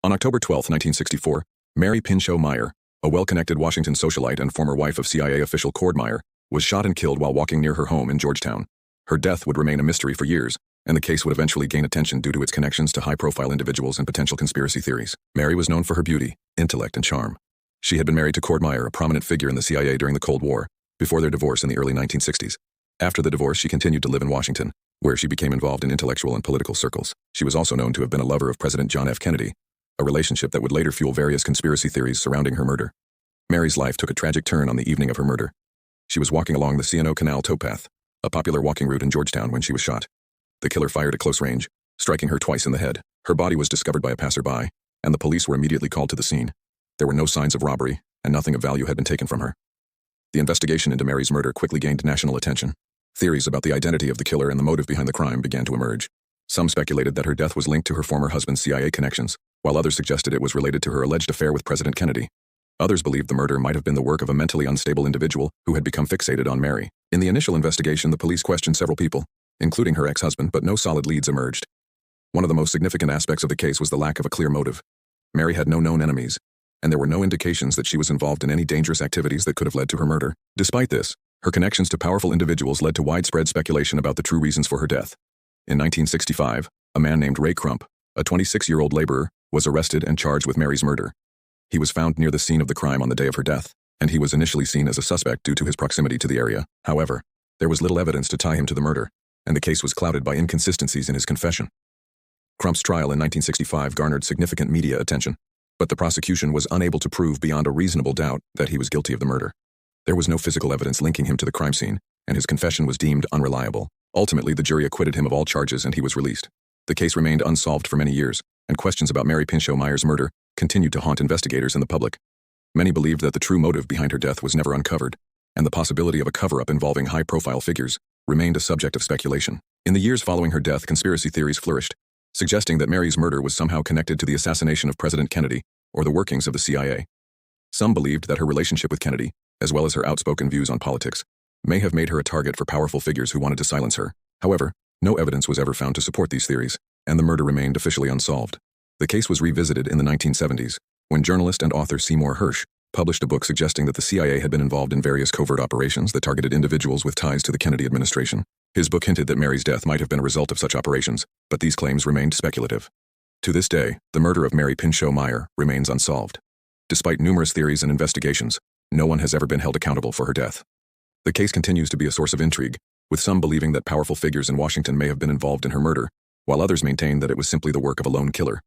On October 12, 1964, Mary Pinchot Meyer, a well-connected Washington socialite and former wife of CIA official Cord Meyer, was shot and killed while walking near her home in Georgetown. Her death would remain a mystery for years, and the case would eventually gain attention due to its connections to high-profile individuals and potential conspiracy theories. Mary was known for her beauty, intellect, and charm. She had been married to Cord Meyer, a prominent figure in the CIA during the Cold War, before their divorce in the early 1960s. After the divorce, she continued to live in Washington, where she became involved in intellectual and political circles. She was also known to have been a lover of President John F. Kennedy, a relationship that would later fuel various conspiracy theories surrounding her murder. Mary's life took a tragic turn on the evening of her murder. She was walking along the C&O Canal towpath, a popular walking route in Georgetown, when she was shot. The killer fired at close range, striking her twice in the head. Her body was discovered by a passerby, and the police were immediately called to the scene. There were no signs of robbery, and nothing of value had been taken from her. The investigation into Mary's murder quickly gained national attention. Theories about the identity of the killer and the motive behind the crime began to emerge. Some speculated that her death was linked to her former husband's CIA connections, while others suggested it was related to her alleged affair with President Kennedy. Others believed the murder might have been the work of a mentally unstable individual who had become fixated on Mary. In the initial investigation, the police questioned several people, including her ex-husband, but no solid leads emerged. One of the most significant aspects of the case was the lack of a clear motive. Mary had no known enemies, and there were no indications that she was involved in any dangerous activities that could have led to her murder. Despite this, her connections to powerful individuals led to widespread speculation about the true reasons for her death. In 1965, a man named Ray Crump, a 26-year-old laborer, was arrested and charged with Mary's murder. He was found near the scene of the crime on the day of her death, and he was initially seen as a suspect due to his proximity to the area. However, there was little evidence to tie him to the murder, and the case was clouded by inconsistencies in his confession. Crump's trial in 1965 garnered significant media attention, but the prosecution was unable to prove beyond a reasonable doubt that he was guilty of the murder. There was no physical evidence linking him to the crime scene, and his confession was deemed unreliable. Ultimately, the jury acquitted him of all charges and he was released. The case remained unsolved for many years, and questions about Mary Pinchot Meyer's murder continued to haunt investigators and the public. Many believed that the true motive behind her death was never uncovered, and the possibility of a cover-up involving high-profile figures remained a subject of speculation. In the years following her death, conspiracy theories flourished, suggesting that Mary's murder was somehow connected to the assassination of President Kennedy or the workings of the CIA. Some believed that her relationship with Kennedy, as well as her outspoken views on politics, may have made her a target for powerful figures who wanted to silence her. However, no evidence was ever found to support these theories, and the murder remained officially unsolved. The case was revisited in the 1970s, when journalist and author Seymour Hersh published a book suggesting that the CIA had been involved in various covert operations that targeted individuals with ties to the Kennedy administration. His book hinted that Mary's death might have been a result of such operations, but these claims remained speculative. To this day, the murder of Mary Pinchot Meyer remains unsolved. Despite numerous theories and investigations, no one has ever been held accountable for her death. The case continues to be a source of intrigue, with some believing that powerful figures in Washington may have been involved in her murder, while others maintain that it was simply the work of a lone killer.